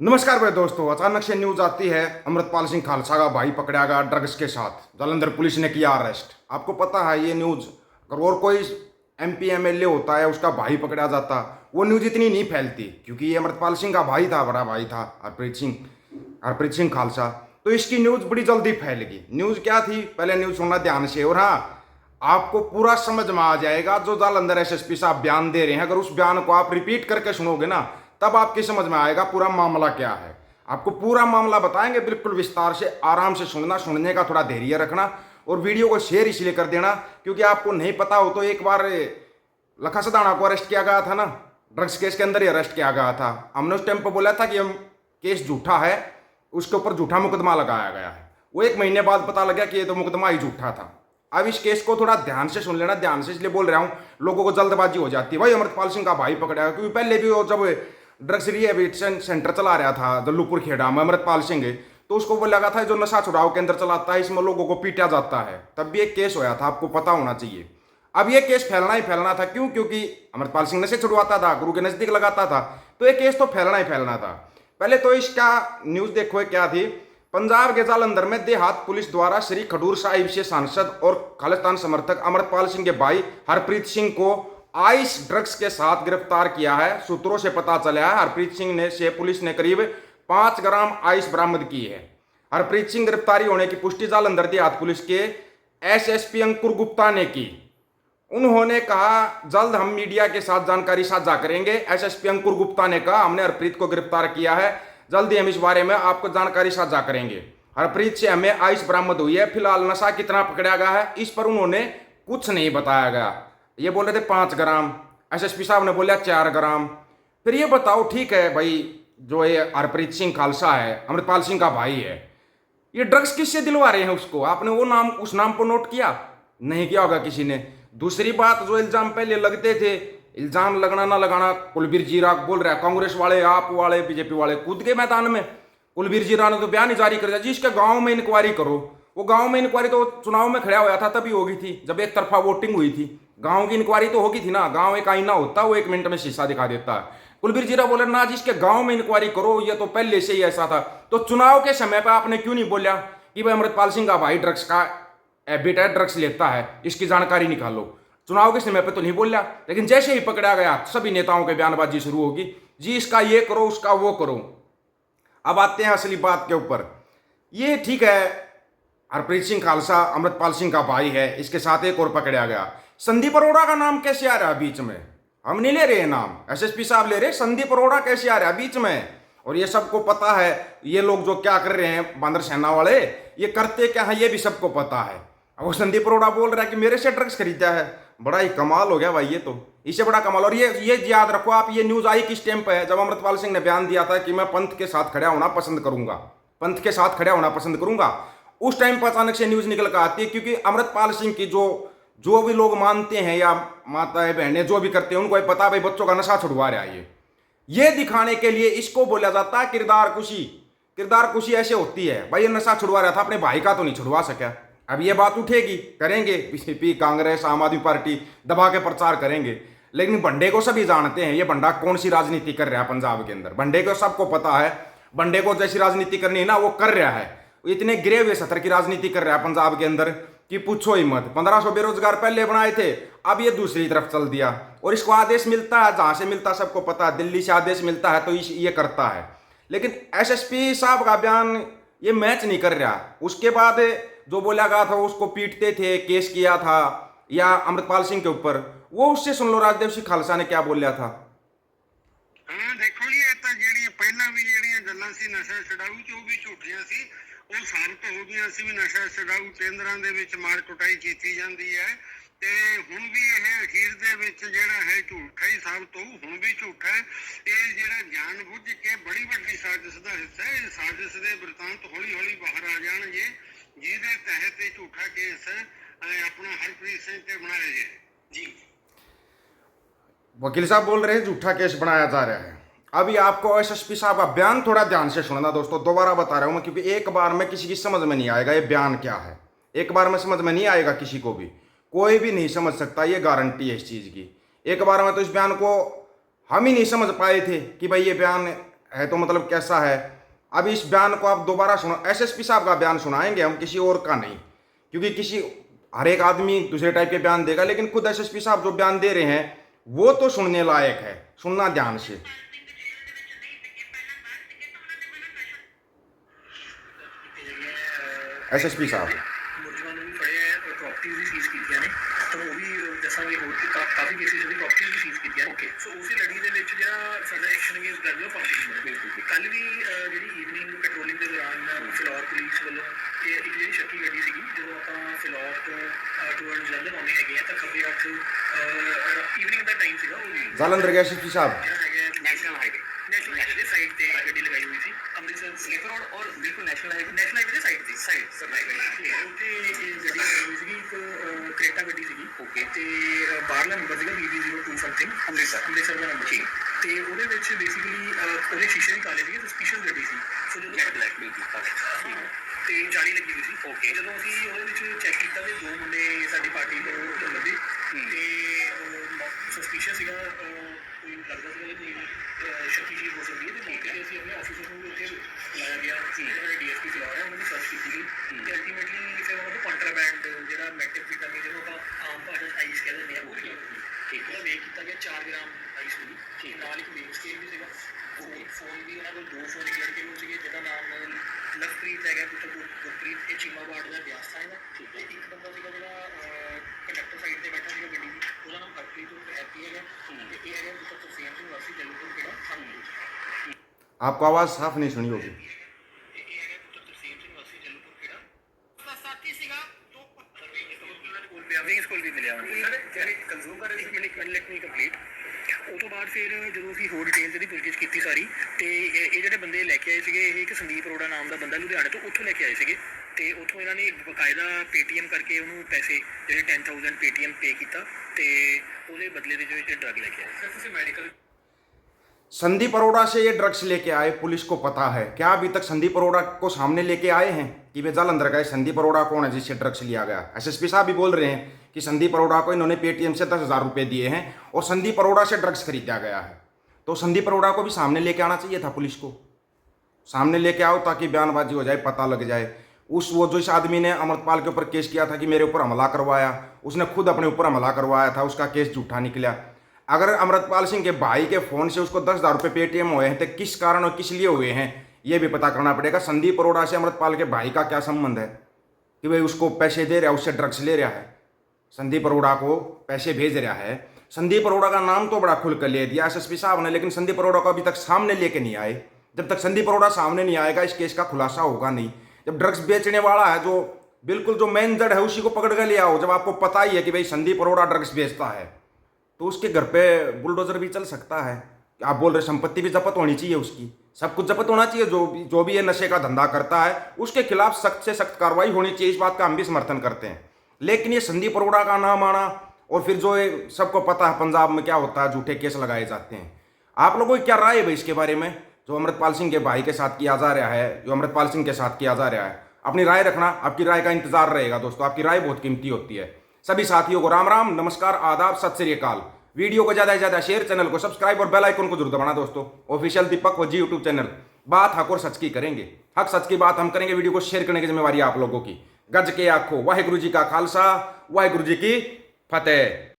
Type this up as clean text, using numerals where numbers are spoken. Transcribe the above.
नमस्कार भाई दोस्तों, अचानक से न्यूज आती है अमृतपाल सिंह खालसा का भाई पकड़ा गया ड्रग्स के साथ। जालंधर पुलिस ने किया अरेस्ट। आपको पता है ये न्यूज अगर और कोई एमपी एमएलए होता है उसका भाई पकड़ा जाता, वो न्यूज इतनी नहीं फैलती, क्योंकि ये अमृतपाल सिंह का भाई था, बड़ा भाई था हरप्रीत सिंह खालसा। तो इसकी न्यूज बड़ी जल्दी फैलेगी। न्यूज क्या थी, पहले न्यूज सुनना ध्यान से। और हाँ, आपको पूरा समझ में आ जाएगा जो जालंधर एसएसपी साहब बयान दे रहे हैं। अगर उस बयान को आप रिपीट करके सुनोगे ना, तब आपकी समझ में आएगा पूरा मामला क्या है। आपको पूरा मामला बताएंगे बिल्कुल विस्तार से। आराम से सुनना, सुनने का थोड़ा धैर्य रखना और वीडियो को शेयर इसलिए कर देना क्योंकि आपको नहीं पता हो तो एक बार लखा सदाना को अरेस्ट किया गया था ना, ड्रग्स केस के अंदर ही अरेस्ट किया गया था। हमने उस टाइम पर बोला था कि हम केस झूठा है, उसके ऊपर झूठा मुकदमा लगाया गया है। वो एक महीने बाद पता लगा कि ये तो मुकदमा ही झूठा था। अब इस केस को थोड़ा ध्यान से सुन लेना, ध्यान से इसलिए बोल रहा हूँ, लोगों को जल्दबाजी हो जाती है। भाई अमृतपाल सिंह का भाई पकड़ा है, क्योंकि पहले भी वो जब ड्रग्स रिहेबिलिटेशन सेंटर चला रहा था जल्लूपुर खेड़ा में अमृतपाल सिंह, तो उसको बोला गया था जो नशा छुड़ाओ केंद्र चलाता है इसमें लोगों को पीटा जाता है। तब भी एक केस होया था, आपको पता होना चाहिए। अब ये केस फैलना ही फैलना था। क्यों? क्योंकि अमृतपाल सिंह नशे छुड़वाता था, गुरु के नजदीक लगाता था, तो ये केस तो फैलना ही फैलना था। पहले तो इसका न्यूज देखो क्या थी। पंजाब के जालंधर में देहात पुलिस द्वारा श्री खडूर साहिब से सांसद और खालिस्तान समर्थक अमृतपाल सिंह के भाई हरप्रीत सिंह को आइस ड्रग्स के साथ गिरफ्तार किया है। सूत्रों से पता चला है हरप्रीत सिंह ने से पुलिस ने करीब 5 ग्राम आइस बरामद की है। हरप्रीत सिंह गिरफ्तारी होने की पुष्टि जालंधर देहात पुलिस के एसएसपी अंकुर गुप्ता ने की। उन्होंने कहा जल्द हम मीडिया के साथ जानकारी साझा करेंगे। एसएसपी अंकुर गुप्ता ने कहा हमने हरप्रीत को गिरफ्तार किया है, जल्दी हम इस बारे में आपको जानकारी साझा करेंगे। हरप्रीत से हमें आइस बरामद हुई है। फिलहाल नशा कितना पकड़ा गया है इस पर उन्होंने कुछ नहीं बताया गया। ये बोल रहे थे 5 ग्राम, एसएसपी साहब ने बोला 4 ग्राम। फिर ये बताओ, ठीक है भाई, जो ये हरप्रीत सिंह खालसा है अमृतपाल सिंह का भाई है, ये ड्रग्स किससे दिलवा रहे हैं उसको? आपने वो नाम, उस नाम को नोट किया? नहीं किया होगा किसी ने। दूसरी बात, जो इल्जाम पहले लगते थे, इल्जाम लगना ना लगाना, कुलबीर जीरा बोल रहा है कांग्रेस वाले, आप वाले, बीजेपी वाले कूद के मैदान में। कुलबीर जीरा ने तो बयान ही जारी कर दिया जी इसके गांव में इंक्वायरी करो। वो गांव में इंक्वायरी तो चुनाव में खड़ा होया था तभी होगी थी जब एक तरफा वोटिंग हुई थी। गांव की इंक्वायरी तो होगी थी ना, गांव एक आईना होता, वो 1 मिनट में शीशा दिखा देता है। कुलबीर जीरा बोले ना जी इसके गांव में इंक्वायरी करो, ये तो पहले से ही ऐसा था। तो चुनाव के समय पर आपने क्यों नहीं बोला कि भाई अमृतपाल सिंह का भाई ड्रग्स का हैबिट है, ड्रग्स लेता है, इसकी जानकारी निकालो? चुनाव के समय पे तो नहीं बोला, लेकिन जैसे ही पकड़ा गया सभी नेताओं के बयानबाजी शुरू होगी, जी इसका ये करो, उसका वो करो। अब आते हैं असली बात के ऊपर। ये ठीक है, हरप्रीत सिंह खालसा अमृतपाल सिंह का भाई है, इसके साथ एक और पकड़ा गया। संदीप अरोड़ा का नाम कैसे आ रहा है बीच में? हम नहीं ले रहे नाम, एसएसपी साहब ले रहे। संदीप अरोड़ा कैसे आ रहा है बीच में? और ये सबको पता है, ये लोग जो क्या कर रहे हैं बांदर सेना वाले, ये करते क्या है ये भी सबको पता है। अब वो संदीप अरोड़ा बोल रहा है कि मेरे से ड्रग्स खरीदा है। बड़ा ही कमाल हो गया भाई, ये तो इससे बड़ा कमाल। और ये याद रखो आप, ये न्यूज आई किस टाइम पे है? जब अमृतपाल सिंह ने बयान दिया था कि मैं पंथ के साथ खड़ा होना पसंद करूंगा, पंथ के साथ खड़ा होना पसंद करूंगा। उस टाइम पर अचानक से न्यूज निकल कर आती है, क्योंकि अमृतपाल सिंह की जो भी लोग मानते हैं या माताएं बहनें जो भी करते हैं, उनको पता भाई बच्चों का नशा छुड़वा रहा है। ये दिखाने के लिए इसको बोला जाता है किरदार कुशी। किरदार कुशी ऐसे होती है, भाई ये नशा छुड़वा रहा था, अपने भाई का तो नहीं छुड़वा सका। अब ये बात उठेगी, करेंगे बीजेपी, कांग्रेस, आम आदमी पार्टी दबा के प्रचार करेंगे। लेकिन बंडे को सभी जानते हैं ये बंडा कौन सी राजनीति कर रहा है पंजाब के अंदर। बंडे को सबको पता है, बंडे को जैसी राजनीति करनी है ना वो कर रहा है। इतने गिरे हुए सतर की राजनीति कर रहा है पंजाब के अंदर कि पूछो ही मत। 1500 बेरोजगार पहले बनाए थे, अब ये दूसरी तरफ चल दिया। और इसको आदेश मिलता है, जहां से मिलता है सबको पता है, दिल्ली से आदेश मिलता है तो ये करता है। लेकिन एसएसपी साहब का बयान ये मैच नहीं कर रहा। उसके बाद जो बोला गया था उसको पीटते थे, केस किया था या अमृतपाल सिंह के ऊपर, वो उससे सुन लो राजदेव सिंह खालसा ने क्या बोलिया था। हाँ देखो जी, ਇਹ ਤਾਂ ਜਿਹੜੀਆਂ ਪਹਿਲਾਂ ਵੀ ਜਿਹੜੀਆਂ ਗੱਲਾਂ ਸੀ ਨਸ਼ਾ ਛਡਾਊ ਚ ਉਹ ਵੀ ਝੂਠੀਆਂ ਸੀ। ਉਹ ਸਾਬਤ ਹੋ ਗਈਆਂ ਸੀ ਵੀ ਨਸ਼ਾ ਛਡਾਊ ਕੇਂਦਰਾਂ ਦੇ ਵਿੱਚ ਮਾਰ ਕੁਟਾਈ ਕੀਤੀ ਜਾਂਦੀ ਹੈ ਤੇ ਹੁਣ ਵੀ ਇਹ ਅਖੀਰ ਦੇ ਵਿੱਚ ਜਿਹੜਾ ਹੈ ਝੂਠਾ ਹੀ ਸਾਬਤ ਹੋਊ। ਹੁਣ ਵੀ ਝੂਠਾ ਹੈ। ਇਹ ਜਿਹੜਾ ਜਾਣ ਬੁੱਝ ਕੇ ਬੜੀ ਵੱਡੀ ਸਾਜ਼ਿਸ਼ ਦਾ ਹਿੱਸਾ ਹੈ। ਇਸ ਸਾਜ਼ਿਸ਼ ਦੇ ਬ੍ਰਿਤਾਂਤ ਹੌਲੀ ਹੌਲੀ ਬਾਹਰ ਆ ਜਾਣਗੇ, ਜਿਹਦੇ ਤਹਿਤ ਇਹ ਝੂਠਾ ਕੇਸ ਆਪਣਾ ਹਰਪ੍ਰੀਤ ਸਿੰਘ ਤੇ ਬਣਾਇਆ ਜਾਏ ਜੀ। वकील साहब बोल रहे हैं झूठा केस बनाया जा रहा है। अभी आपको एसएसपी साहब का बयान थोड़ा ध्यान से सुनना दोस्तों, दोबारा बता रहा हूं मैं, क्योंकि एक बार में किसी की समझ में नहीं आएगा ये बयान क्या है। एक बार में समझ में नहीं आएगा किसी को भी, कोई भी नहीं समझ सकता, ये गारंटी है इस चीज़ की। एक बार में तो इस बयान को हम ही नहीं समझ पाए थे कि भाई ये बयान है तो मतलब कैसा है। अब इस बयान को आप दोबारा सुनो, एसएसपी साहब का बयान सुनाएंगे हम, किसी और का नहीं, क्योंकि किसी हर एक आदमी दूसरे टाइप के बयान देगा, लेकिन खुद एसएसपी साहब जो बयान दे रहे हैं वो तो सुनने लायक है, सुनना ध्यान से। एसएसपी साहब ਮੁਲਜ਼ਮਾਂ ਨੂੰ ਵੀ ਫੜਿਆ ਹੈ, ਪ੍ਰਾਪਰਟੀਜ਼ ਵੀ ਸੀਜ਼ ਕੀਤੀਆਂ ਨੇ, ਤਾਂ ਉਹ ਵੀ ਦੱਸਾਂਗੇ। ਹੋਰ ਵੀ ਕਾਫੀ ਕੇਸਿਸ ਵੀ ਪ੍ਰਾਪਰਟੀਜ਼ ਵੀ ਸੀਜ਼ ਕੀਤੀਆਂ ਨੇ। ਸੋ ਉਸੇ ਲੜੀ ਦੇ ਵਿੱਚ ਜਿਹੜਾ ਸਾਡਾ ਐਕਸ਼ਨ ਅਗੇਂਸਟ ਡਰੱਗ ਪਾਰਟੀ ਬਿਲਕੁਲ ਕੱਲ ਵੀ ਜਿਹੜੀ ਈਵਨਿੰਗ ਪੈਟਰੋਲਿੰਗ ਦੇ ਦੌਰਾਨ ਫਿਲੌਰ ਪੁਲਿਸ ਵੱਲੋਂ ਇੱਕ ਜਿਹੜੀ ਸ਼ੱਕੀ ਗੱਡੀ ਸੀਗੀ, ਜਦੋਂ ਆਪਾਂ ਫਿਲੌਰ ਤੋਂ ਟੂਅਰਡ ਜਲੰਧਰ ਆਉਂਦੇ ਹੈਗੇ ਆ ਤਾਂ ਖੱਬੇ ਹੱਥ ਈਵਨਿੰਗ ਦਾ ਟਾਈਮ ਸੀਗਾ, ਉਹ जालंधर के एसएसपी साहब ਜਿਹੜਾ ਹੈਗਾ ਨੈਸ਼ਨਲ ਹਾਈਵੇ ਦੇ ਸਾਈਡ ਤੇ ਗੱਡੀ ਲਗਾਈ ਹੋਈ ਸੀ, ਅੰਮ੍ਰਿਤਸਰ ਸਲੀਪਰ ਰੋਡ ਔਰ ਬਿਲਕੁਲ ਨੈਸ਼ਨਲ ਹਾਈਵੇ ਦੇ ਸਾਈਡ ਤੇ ਉੱਥੇ ਗੱਡੀ ਲਗਾਈ ਹੋਈ ਸੀਗੀ, ਇੱਕ ਕ੍ਰੇਟਾ ਗੱਡੀ ਸੀਗੀ। ਓਕੇ, ਤੇ ਬਾਹਰਲਾ ਨੰਬਰ ਸੀਗਾ BB02 ਸਮਥਿੰਗ, ਅੰਮ੍ਰਿਤਸਰ ਦਾ ਨੰਬਰ ਸੀ। ਤੇ ਉਹਦੇ ਵਿੱਚ ਬੇਸਿਕਲੀ ਉਹਦੇ ਸ਼ੀਸ਼ੇ ਵੀ ਕਾਲੇ ਸੀਗੇ, ਸਸਪੀਸ਼ੀਅਸ ਗੱਡੀ ਸੀ। ਸੋ ਜਦੋਂ ਬਲੈਕ ਬਿਲਕੁਲ ਤੇ ਜਾਲੀ ਲੱਗੀ ਹੋਈ ਸੀ। ਓਕੇ, ਜਦੋਂ ਅਸੀਂ ਉਹਦੇ ਵਿੱਚ ਚੈੱਕ ਕੀਤਾ ਤੇ ਦੋ ਮੁੰਡੇ ਸਾਡੀ ਪਾਰਟੀ ਤੋਂ ਲੱਭੇ ਤੇ ਸਸਪੀਸ਼ੀਅਸ ਸੀਗਾ, ਕੋਈ ਲੱਗਦਾ ਸੀਗਾ ਕਿ ਸ਼ੱਕੀ ਚੀਜ਼ ਹੋ ਸਕਦੀ ਹੈ। ਤੇ ਠੀਕ ਹੈ, ਅਸੀਂ ਆਪਣੇ ਆਫਿਸਰ ਨੂੰ ਵੀ ਉੱਥੇ ਲਾਇਆ ਗਿਆ, ਜਿਹੜਾ DSP ਫਿਲੌਰ ਹੈ, ਉਹਨਾਂ ਦੀ ਸਰਚ ਕੀਤੀ ਗਈ ਤੇ ਅਲਟੀਮੇਟਲੀ ਫਿਰ ਉਹਨਾਂ ਤੋਂ ਕੰਟਰਾਬੈਂਡ ਜਿਹੜਾ ਮੈਟਾਫੈਟਾਮੀਨ ਜਿਹਨੂੰ ਆਪਾਂ ਆਮ ਭਾਸ਼ਾ 'ਚ ਆਈਸ ਕਹਿ ਦਿੰਦੇ ਹਾਂ, ਉਹ ਠੀਕ ਹੈ, ਵੇਖ ਕੀਤਾ ਗਿਆ 4 ਗ੍ਰਾਮ ਆਈਸ ਮਿਲੀ। ਠੀਕ, ਨਾਲ ਇੱਕ ਵੇਗ ਸਕੇਲ ਵੀ ਸੀਗਾ, ਫੋਨ ਵੀ ਉਹਨਾਂ ਕੋਲ 2 ਫੋਨ ਲੜਕੇ ਨੂੰ ਸੀਗੇ, ਜਿਹਦਾ ਨਾਮ ਲਵਪ੍ਰੀਤ ਹੈਗਾ, ਪੁੱਤਰ ਗੁਰਪ੍ਰੀਤ, ਇਹ ਚੀਮਾਬਾੜ ਦਾ ਬਿਆਸ ਹੈ। ਠੀਕ ਹੈ, ਇੱਕ ਬੰਦਾ ਸੀਗਾ ਜਿਹੜਾ ਕੰਡਕਟਰ ਸਾਈਡ ਤੇ ਬੈਠਾ ਸੀਗਾ ਗੱਡੀ ਦੀ, ਉਹਦਾ ਨਾਮ ਹਰਪ੍ਰੀਤ ਉਰਫ ਹੈਪੀ ਹੈਗਾ, ਤੇ ਇਹ ਹੈਗਾ ਪੁੱਤਰ ਤਰਸੇਮ ਸਿੰਘ ਵਾਸੀ ਜਲੰਧਰ ਕਿਹੜਾ ਸਾਨੂੰ। आपको आवाज़ साफ नहीं सुनी होगी। ਇਹ ਹੈਗਾ ਪੁੱਤਰ ਤਰਸੇਮ ਸਿੰਘ ਵਾਸੀ ਜਲੰਧਰ ਕਿਹੜਾ ਸਾਥੀ ਸੀਗਾ, ਤੋਂ ਸਰਵਿੰਗ ਸਕੂਲ ਵੀ ਮਿਲਿਆ ਸਰ, ਜਿਹੜੇ ਕੰਜ਼ੂਮ ਕਰ ਰਹੇ ਸੀ। Let me complete. ਉਹ ਤੋਂ ਬਾਅਦ ਫਿਰ ਜਦੋਂ ਅਸੀਂ ਹੋਰ ਡਿਟੇਲਸ ਇਹਦੀ ਪੁੱਛਗਿੱਛ ਕੀਤੀ ਸਾਰੀ, ਤੇ ਇਹ ਜਿਹੜੇ ਬੰਦੇ ਲੈ ਕੇ ਆਏ ਸੀਗੇ, ਇਹ ਇੱਕ ਸੰਦੀਪ ਅਰੋੜਾ ਨਾਮ ਦਾ ਬੰਦਾ ਲੁਧਿਆਣੇ ਤੋਂ, ਉੱਥੋਂ ਲੈ ਕੇ ਆਏ ਸੀਗੇ। ਤੇ ਉੱਥੋਂ ਇਹਨਾਂ ਨੇ ਬਕਾਇਦਾ ਪੇਟੀਐਮ ਕਰਕੇ ਉਹਨੂੰ ਪੈਸੇ ਜਿਹੜੇ 10,000 ਪੇਟੀਐਮ ਪੇ ਕੀਤਾ, ਤੇ ਉਹਦੇ ਬਦਲੇ ਦੇ ਵਿੱਚ ਡਰੱਗ ਲੈ ਕੇ ਆਏ। ਸਰ ਤੁਸੀਂ ਮੈਡੀਕਲ संदीप अरोड़ा से ये ड्रग्स लेके आए, पुलिस को पता है क्या? अभी तक संदीप अरोड़ा को सामने लेके आए हैं कि वे जालंधर का है? संदीप अरोड़ा कौन है जिससे ड्रग्स लिया गया? एसएसपी साहब भी बोल रहे हैं कि संदीप अरोड़ा को इन्होंने पेटीएम से 10,000 रुपये दिए हैं और संदीप अरोड़ा से ड्रग्स खरीदा गया है। तो संदीप अरोड़ा को भी सामने लेके आना चाहिए था, पुलिस को सामने लेके आओ ताकि बयानबाजी हो जाए, पता लग जाए। वो जो इस आदमी ने अमृतपाल के ऊपर केस किया था कि मेरे ऊपर हमला करवाया, उसने खुद अपने ऊपर हमला करवाया था, उसका केस झूठा निकला। अगर अमृतपाल सिंह के भाई के फ़ोन से उसको 10,000 रुपये पेटीएम हुए हैं तो किस कारण और किस लिए हुए हैं ये भी पता करना पड़ेगा। संदीप अरोड़ा से अमृतपाल के भाई का क्या संबंध है कि भाई उसको पैसे दे रहा है, उससे ड्रग्स ले रहा है, संदीप अरोड़ा को पैसे भेज रहा है। संदीप अरोड़ा का नाम तो बड़ा खुल कर ले दिया एसएसपी साहब ने, लेकिन संदीप अरोड़ा को अभी तक सामने लेके नहीं आए। जब तक संदीप अरोड़ा सामने नहीं आएगा इस केस का खुलासा होगा नहीं। जब ड्रग्स बेचने वाला है, जो बिल्कुल जो मेन जड़ है, उसी को पकड़ कर ले आओ। जब आपको पता ही है कि भाई संदीप अरोड़ा ड्रग्स बेचता है तो उसके घर पे बुलडोजर भी चल सकता है। आप बोल रहे संपत्ति भी जब्त होनी चाहिए, उसकी सब कुछ जब्त होना चाहिए। जो भी ये नशे का धंधा करता है उसके खिलाफ सख्त से सख्त कार्रवाई होनी चाहिए, इस बात का हम भी समर्थन करते हैं। लेकिन ये संदीप अरोड़ा का नाम आना, और फिर जो सबको पता है पंजाब में क्या होता है, झूठे केस लगाए जाते हैं। आप लोगों की क्या राय है भाई इसके बारे में? जो अमृतपाल सिंह के भाई के साथ किया जा रहा है, जो अमृतपाल सिंह के साथ किया जा रहा है, अपनी राय रखना। आपकी राय का इंतजार रहेगा दोस्तों, आपकी राय बहुत कीमती होती है। सभी साथियों को राम राम, नमस्कार, आदाब, सत श्री अकाल। वीडियो को ज़्यादा से ज़्यादा शेयर, चैनल को सब्सक्राइब और बेल आइकन को जरूर दबाना दोस्तों। ऑफिशियल दीपक वजी यूट्यूब चैनल, बात हक और सच की करेंगे, हक सच की बात हम करेंगे। वीडियो को शेयर करने की जिम्मेवारी आप लोगों की। गज के आखो, वाहिगुरु जी का खालसा, वाहिगुरु जी की फतेह।